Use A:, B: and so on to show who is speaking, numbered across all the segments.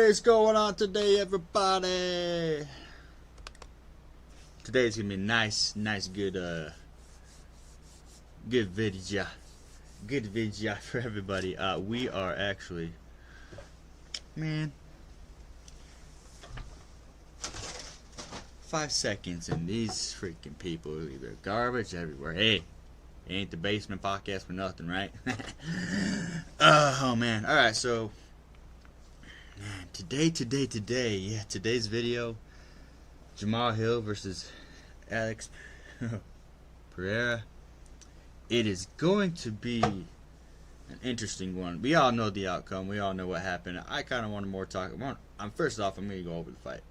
A: What is going on today, everybody? Today's gonna be nice, good video. Good video for everybody. We are actually, man, 5 seconds and these freaking people leave their garbage everywhere. Hey, ain't the basement podcast for nothing, right? Oh man. Alright, so man, today's video, Jamal Hill versus Alex Pereira. It is going to be an interesting one. We all know the outcome. We all know what happened. I kind of want to more talk. First off, I'm going to go over the fight.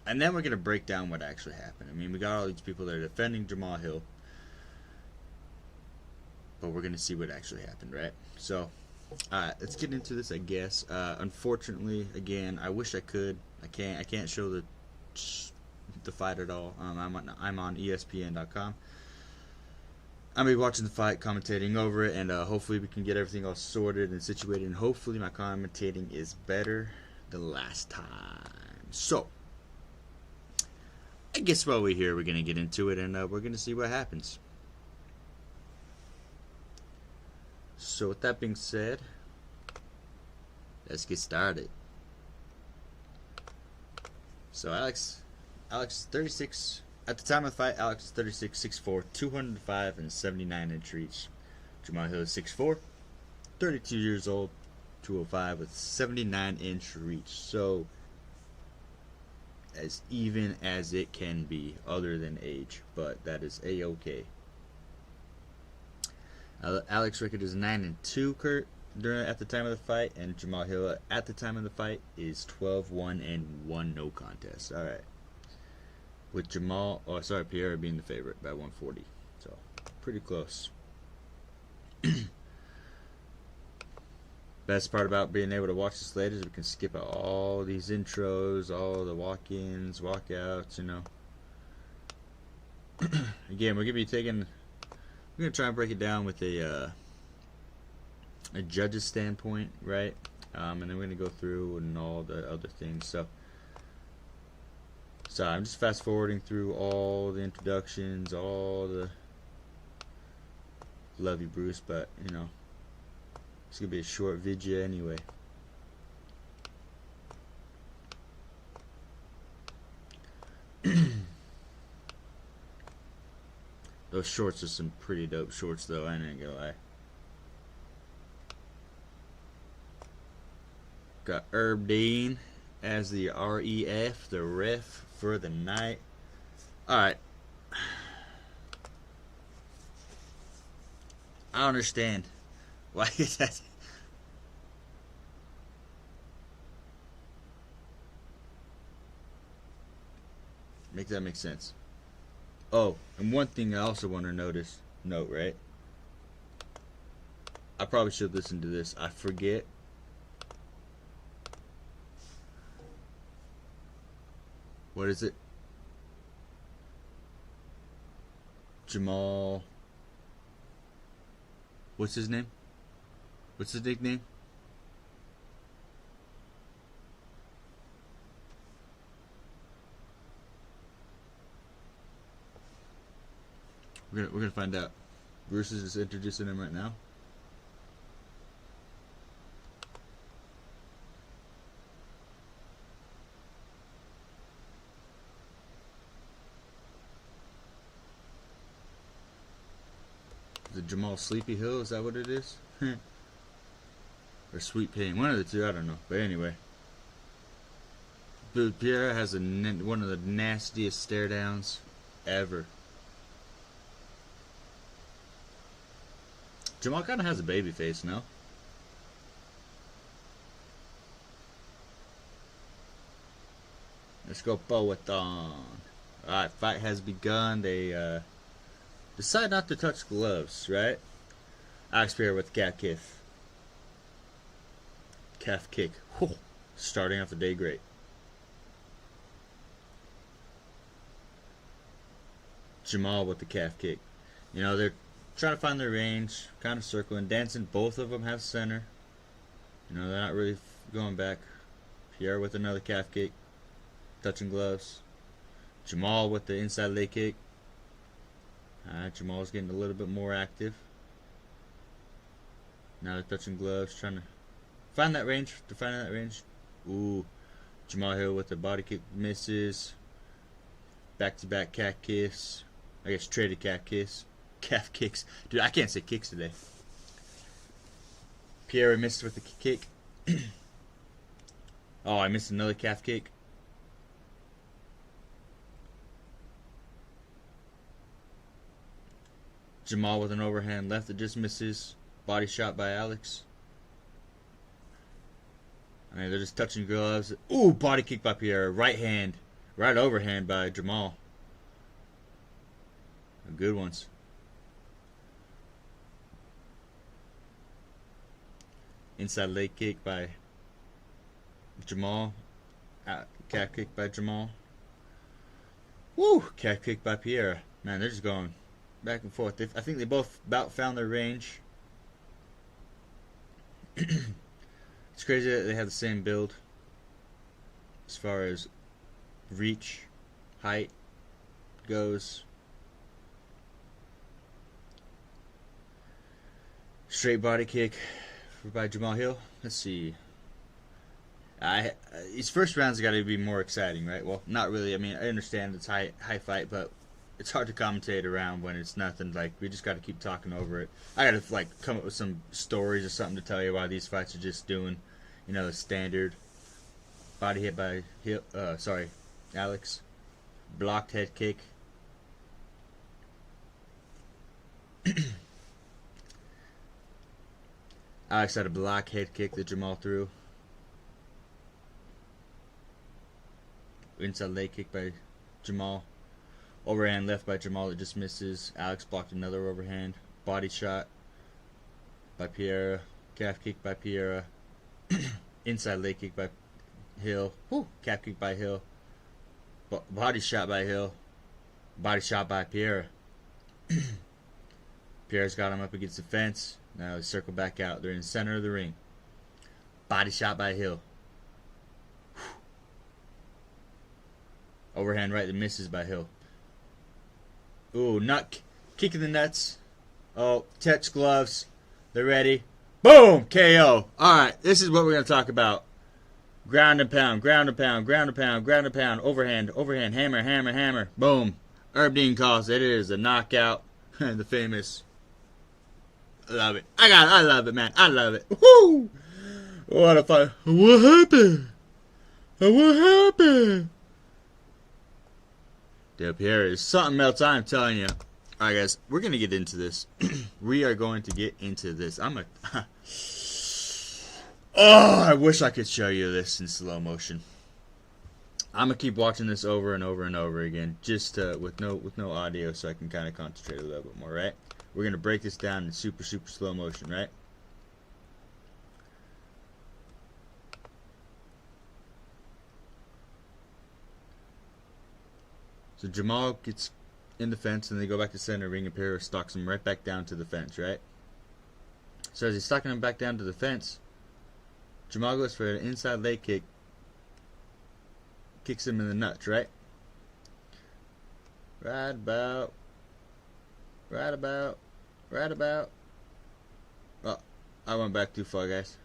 A: And then we're going to break down what actually happened. I mean, we got all these people that are defending Jamal Hill. But we're going to see what actually happened, right? So, alright, let's get into this, I guess. Unfortunately, again, I wish I could. I can't show the fight at all. I'm on ESPN.com. I'm going to be watching the fight, commentating over it, and hopefully we can get everything all sorted and situated, and hopefully my commentating is better than last time. So, I guess while we're here, we're going to get into it, and we're going to see what happens. So, with that being said, let's get started. So, Alex is 36. At the time of the fight, Alex is 36, 6'4", 205 and 79-inch reach. Jamal Hill is 6'4", 32 years old, 205 with 79-inch reach. So, as even as it can be, other than age, but that is a-okay. Alex's record is 9-2 at the time of the fight, and Jamal Hill at the time of the fight is 12-1 and 1 no contest. All right. With Pereira being the favorite by 140. So, pretty close. Best part about being able to watch this later is we can skip out all these intros, all the walk-ins, walkouts, you know. Again, we're going to try and break it down with a judge's standpoint, right? And then we're going to go through and all the other things. So I'm just fast forwarding through all the introductions, all the love you, Bruce, but you know, it's gonna be a short video anyway. Those shorts are some pretty dope shorts, though. I ain't gonna lie. Got Herb Dean as the REF, the ref for the night. Alright. I don't understand. Why is that? Make that make sense. Oh, and one thing I also want to note, right? I probably should listen to this. I forget. What is it? Jamal. What's his name? What's his nickname? We're gonna find out. Bruce is just introducing him right now. Is it Jamal Sleepy Hill? Is that what it is? Or Sweet Pain? One of the two, I don't know. But anyway. Pereira has one of the nastiest stare downs ever. Jamal kind of has a baby face, no? Let's go Boathon. Alright, fight has begun. They decide not to touch gloves, right? Alex Pereira with calf kick. Calf kick. Whew. Starting off the day great. Jamal with the calf kick. You know, they're trying to find their range, kind of circling, dancing. Both of them have center. You know, they're not really going back Pereira with another calf kick. Touching gloves. Jamal with the inside leg kick. Alright, Jamal's getting a little bit more active. Now they're touching gloves, trying to find that range. They're finding that range. Ooh. Jamal Hill with the body kick misses. Back-to-back calf kiss. I guess traded calf kiss. Calf kicks. Dude, I can't say kicks today. Pereira missed with the kick. Oh, I missed another calf kick. Jamal with an overhand left that just misses. Body shot by Alex. I mean, they're just touching gloves. Ooh, body kick by Pereira. Right hand. Right overhand by Jamal. Good ones. Inside leg kick by Jamal. Calf kick by Jamal. Woo! Calf kick by Pereira. Man, they're just going back and forth. I think they both about found their range. It's crazy that they have the same build as far as reach, height goes. Straight body kick by Jamal Hill. Let's see. These first rounds got to be more exciting, right? Well, not really. I mean, I understand it's high fight, but it's hard to commentate around when it's nothing. Like, we just got to keep talking over it. I got to come up with some stories or something to tell you why these fights are just doing, the standard body hit by Hill. Alex. Blocked head kick. Alex had a block head kick that Jamal threw. Inside leg kick by Jamal. Overhand left by Jamal that just misses. Alex blocked another overhand. Body shot by Pereira. Calf kick by Pereira. Inside leg kick by Hill. Woo! Calf kick by Hill. Body shot by Hill. Body shot by Pereira. Pereira's got him up against the fence. Now they circle back out. They're in the center of the ring. Body shot by Hill. Overhand right that misses by Hill. Ooh, kick in the nuts. Oh, touch gloves. They're ready. Boom! KO. Alright, this is what we're going to talk about. Ground and pound, ground and pound, ground and pound, ground and pound. Overhand, hammer, hammer, hammer. Boom. Herb Dean calls it. It is a knockout. The famous. I love it. I love it, man. I love it. Woo! What a fight. What happened? What happened? Dude, Pereira is something else, I'm telling you. Alright, guys, we're going to get into this. We are going to get into this. Oh, I wish I could show you this in slow motion. I'm going to keep watching this over and over and over again, just with no audio, so I can kind of concentrate a little bit more, right? We're going to break this down in super, super slow motion, right? So Jamal gets in the fence, and they go back to center ring, and Pereira stalks him right back down to the fence, right? So as he's stalking him back down to the fence, Jamal goes for an inside leg kick, kicks him in the nuts, right? Right about. Oh, I went back too far, guys.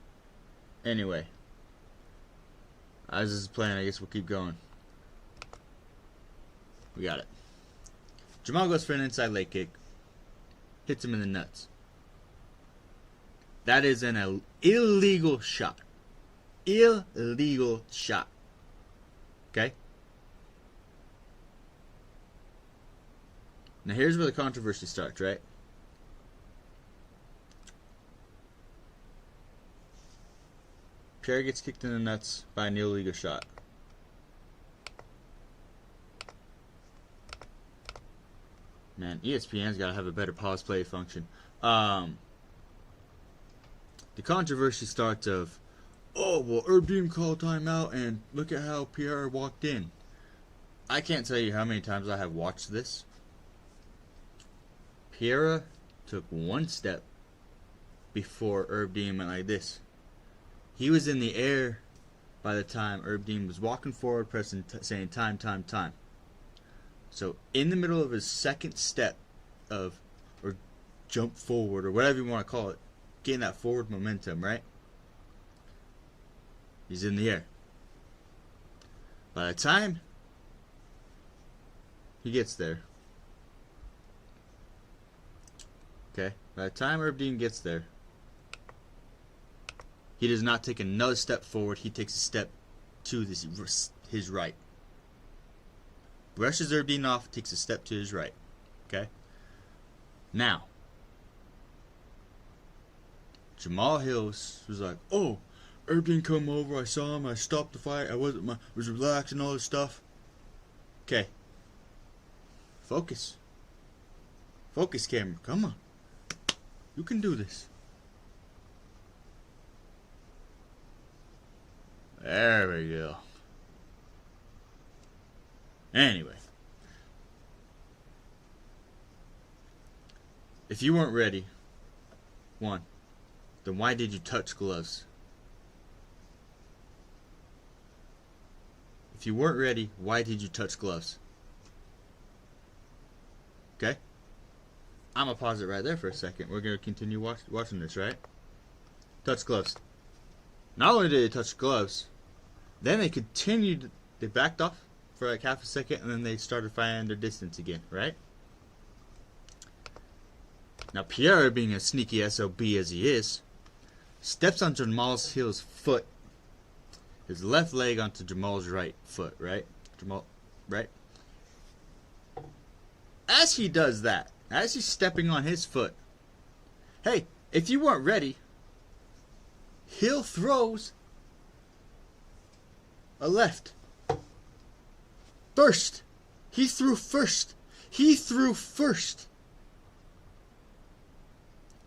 A: Anyway, as this is playing, I guess we'll keep going. We got it. Jamal goes for an inside leg kick, hits him in the nuts. That is an illegal shot. Illegal shot. Okay? Now here's where the controversy starts, right? Pereira gets kicked in the nuts by an illegal shot. Man, ESPN's got to have a better pause play function. The controversy starts of, oh, well, Herb Dean called timeout, and look at how Pereira walked in. I can't tell you how many times I have watched this. Pereira took one step before Herb Dean went like this. He was in the air by the time Herb Dean was walking forward, pressing, saying time, time, time. So in the middle of his second step of, or jump forward, or whatever you want to call it, getting that forward momentum, right? He's in the air. By the time he gets there, okay, by the time Herb Dean gets there, he does not take another step forward. He takes a step to his right. Brushes Herb Dean off, takes a step to his right. Okay? Now, Jamal Hills was like, oh, Herb Dean come over, I saw him, I stopped the fight, I was relaxed and all this stuff. Okay. Focus. Focus, camera. Come on. You can do this. There we go. Anyway. If you weren't ready, one, then why did you touch gloves? If you weren't ready, why did you touch gloves? Okay? I'm going to pause it right there for a second. We're going to continue watching this, right? Touch gloves. Not only did they touch gloves, then they continued, they backed off for like half a second, and then they started finding their distance again, right? Now Pereira, being a sneaky SOB as he is, steps on Jamal's Hill's foot, his left leg onto Jamal's right foot, right? Jamal, right? As he does that, as he's stepping on his foot, hey, if you weren't ready, Hill throws a left. First. He threw first. He threw first.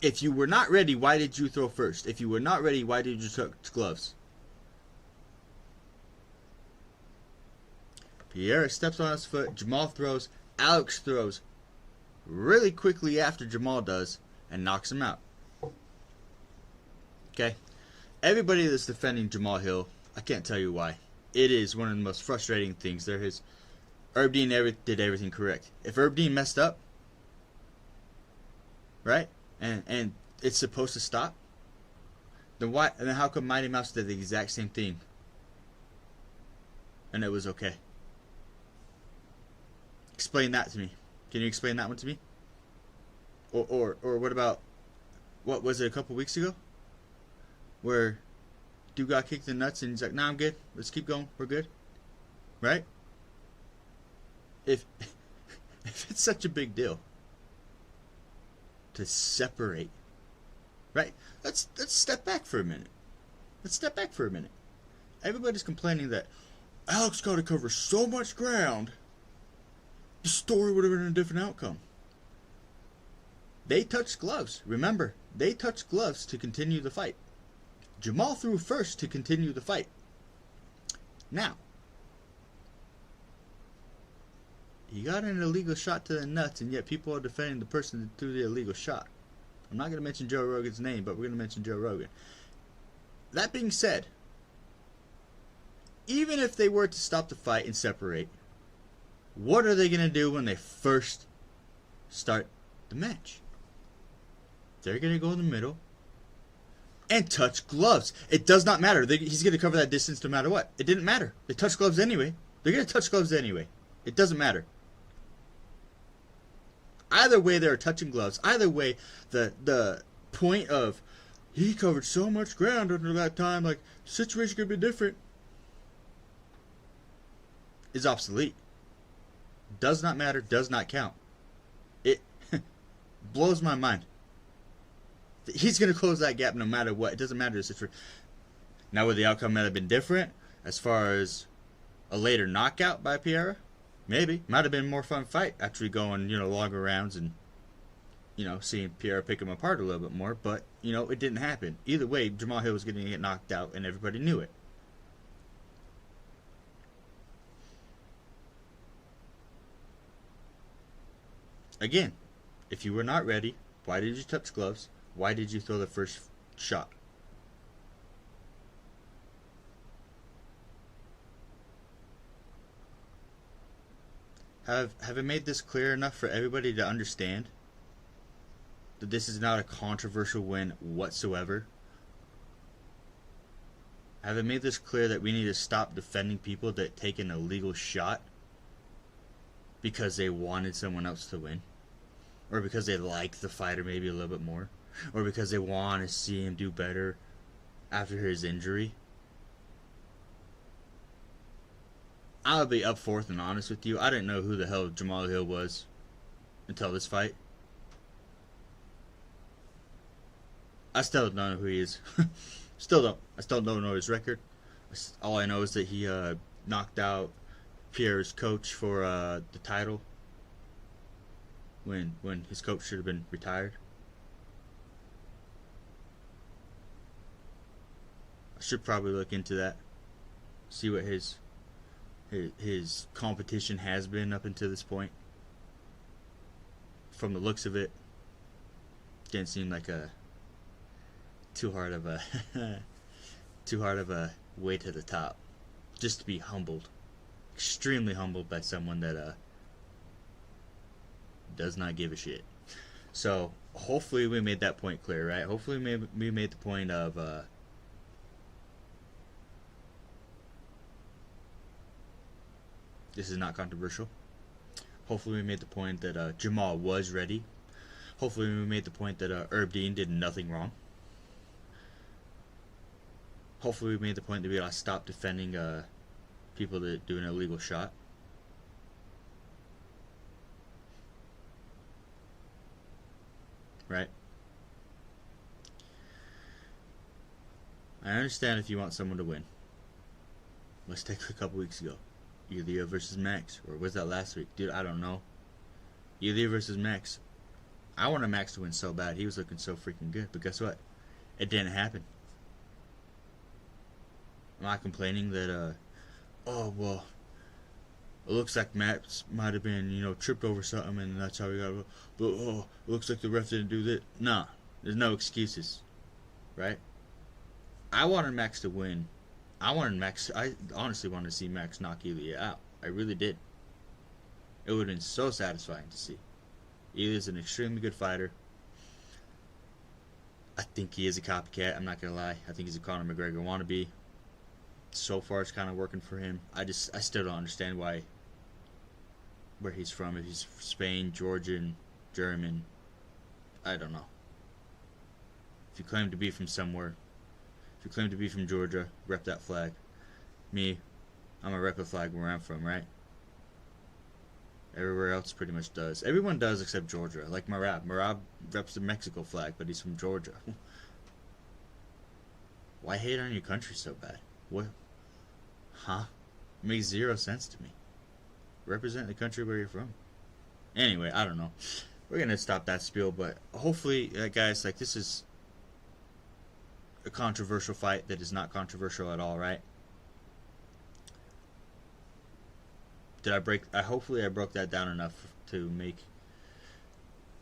A: If you were not ready, why did you throw first? If you were not ready, why did you touch gloves? Pereira steps on his foot. Jamal throws. Alex throws really quickly after Jamal does and knocks him out. Okay? Everybody that's defending Jamal Hill, I can't tell you why. It is one of the most frustrating things. Herb Dean did everything correct. If Herb Dean messed up, right, and it's supposed to stop, then why? And then how come Mighty Mouse did the exact same thing, and it was okay? Explain that to me. Can you explain that one to me? Or what about, what was it, a couple weeks ago, where dude got kicked in the nuts and he's like, nah, I'm good. Let's keep going. We're good. Right? If it's such a big deal to separate, right? Let's step back for a minute. Let's step back for a minute. Everybody's complaining that Alex got to cover so much ground, the story would have been a different outcome. They touched gloves. Remember, they touched gloves to continue the fight. Jamal threw first to continue the fight. Now, he got an illegal shot to the nuts, and yet people are defending the person that threw the illegal shot. I'm not going to mention Joe Rogan's name, but we're going to mention Joe Rogan. That being said, even if they were to stop the fight and separate, what are they going to do when they first start the match? They're going to go in the middle and touch gloves. It does not matter. He's going to cover that distance no matter what. It didn't matter. They touched gloves anyway. They're going to touch gloves anyway. It doesn't matter. Either way, they're touching gloves. Either way, the point of he covered so much ground under that time, like, the situation could be different, is obsolete. Does not matter. Does not count. It blows my mind. He's going to close that gap no matter what. It doesn't matter the situation. Now, would the outcome have been different as far as a later knockout by Pereira? Maybe. Might have been a more fun fight, actually going, longer rounds and, seeing Pereira pick him apart a little bit more. But, it didn't happen. Either way, Jamal Hill was going to get knocked out, and everybody knew it. Again, if you were not ready, why did you touch gloves? Why did you throw the first shot? Have I made this clear enough for everybody to understand that this is not a controversial win whatsoever? Have I made this clear that we need to stop defending people that take an illegal shot because they wanted someone else to win? Or because they like the fighter maybe a little bit more? Or because they want to see him do better after his injury? I'll be up forth and honest with you. I didn't know who the hell Jamal Hill was until this fight. I still don't know who he is. Still don't. I still don't know his record. All I know is that he knocked out Pereira's coach for the title when his coach should have been retired. I should probably look into that. See what his competition has been up until this point. From the looks of it, didn't seem like a too hard of a way to the top. Just to be humbled, extremely humbled by someone that does not give a shit. So hopefully we made that point clear, right? Hopefully we made the point of this is not controversial. Hopefully we made the point that Jamal was ready. Hopefully we made the point that Herb Dean did nothing wrong. Hopefully we made the point that we gotta stop defending people that do an illegal shot. Right? I understand if you want someone to win. Let's take a couple weeks ago. Ilya versus Max. Or was that last week? Dude, I don't know. Ilya versus Max. I wanted Max to win so bad. He was looking so freaking good. But guess what? It didn't happen. Am I complaining that, oh, well, it looks like Max might have been, tripped over something and that's how he got it. But, oh, it looks like the ref didn't do that. Nah, there's no excuses. Right? I wanted Max to win. I honestly wanted to see Max knock Ilya out. I really did. It would have been so satisfying to see. Ilya's an extremely good fighter. I think he is a copycat, I'm not going to lie. I think he's a Conor McGregor wannabe. So far it's kind of working for him. I still don't understand where he's from. If he's Spain, Georgian, German, I don't know. If you claim to be from somewhere, if you claim to be from Georgia, rep that flag. Me, I'm a rep the flag where I'm from, right? Everywhere else pretty much does. Everyone does except Georgia. Like Marab. Marab reps the Mexico flag, but he's from Georgia. Why hate on your country so bad? What? Huh? It makes zero sense to me. Represent the country where you're from. Anyway, I don't know. We're gonna stop that spiel, but hopefully, guys, this is a controversial fight that is not controversial at all, right? Hopefully I broke that down enough to make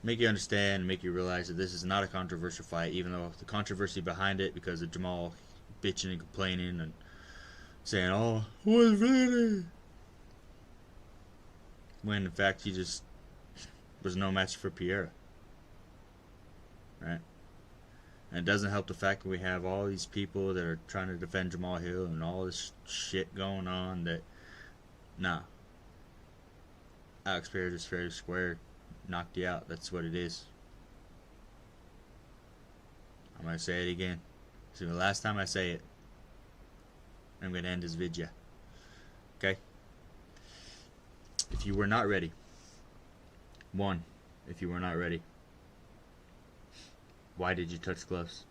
A: you understand and make you realize that this is not a controversial fight, even though the controversy behind it because of Jamal bitching and complaining and saying, oh, I was ready, when in fact he just was no match for Pereira, right? And it doesn't help the fact that we have all these people that are trying to defend Jamal Hill and all this shit going on that, nah. Alex Pereira just fair and square knocked you out. That's what it is. I'm going to say it again. So the last time I say it, I'm going to end this video. Okay? If you were not ready. 1. If you were not ready. Why did you touch gloves?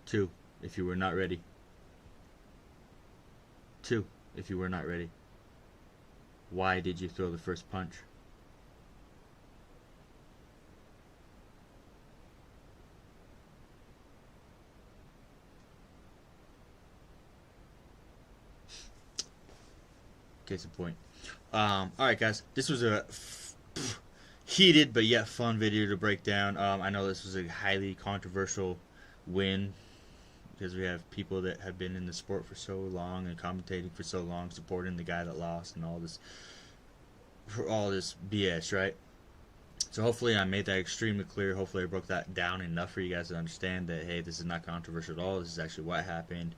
A: 2. If you were not ready. 2. If you were not ready. Why did you throw the first punch? Case in point. Alright guys, this was a heated but yet fun video to break down. I know this was a highly controversial win because we have people that have been in the sport for so long and commentating for so long, supporting the guy that lost and all this for all this BS, right? So hopefully I made that extremely clear. Hopefully I broke that down enough for you guys to understand that, hey, this is not controversial at all. This is actually what happened.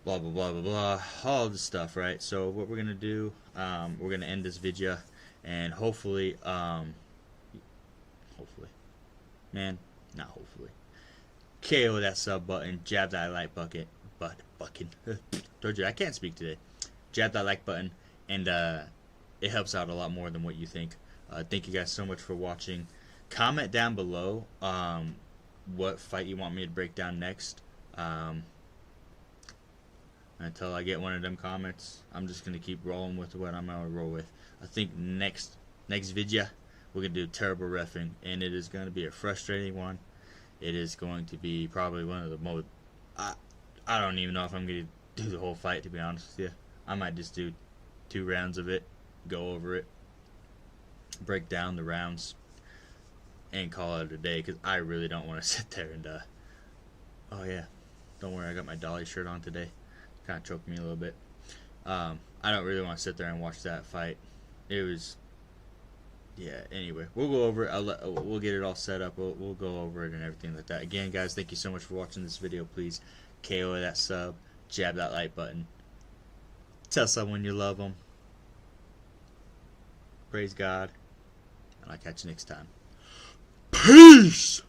A: Blah, blah, blah, blah, blah. All this stuff, right? So what we're going to do, we're going to end this video. And hopefully, man, not hopefully. KO that sub button. Jab that like bucket. Told you, I can't speak today. Jab that like button. And it helps out a lot more than what you think. Thank you guys so much for watching. Comment down below what fight you want me to break down next. Until I get one of them comments, I'm just going to keep rolling with what I'm going to roll with. I think next video, we're going to do terrible reffing. And it is going to be a frustrating one. It is going to be probably one of the most... I don't even know if I'm going to do the whole fight, to be honest with you. I might just do 2 rounds of it, go over it, break down the rounds, and call it a day, because I really don't want to sit there and oh yeah, don't worry, I got my Dolly shirt on today. Kind of choked me a little bit. I don't really want to sit there and watch that fight. It was, yeah, anyway, we'll go over it. We'll get it all set up. We'll go over it and everything like that. Again, guys, thank you so much for watching this video. Please KO that sub, jab that like button, tell someone you love them. Praise God, and I'll catch you next time. Peace!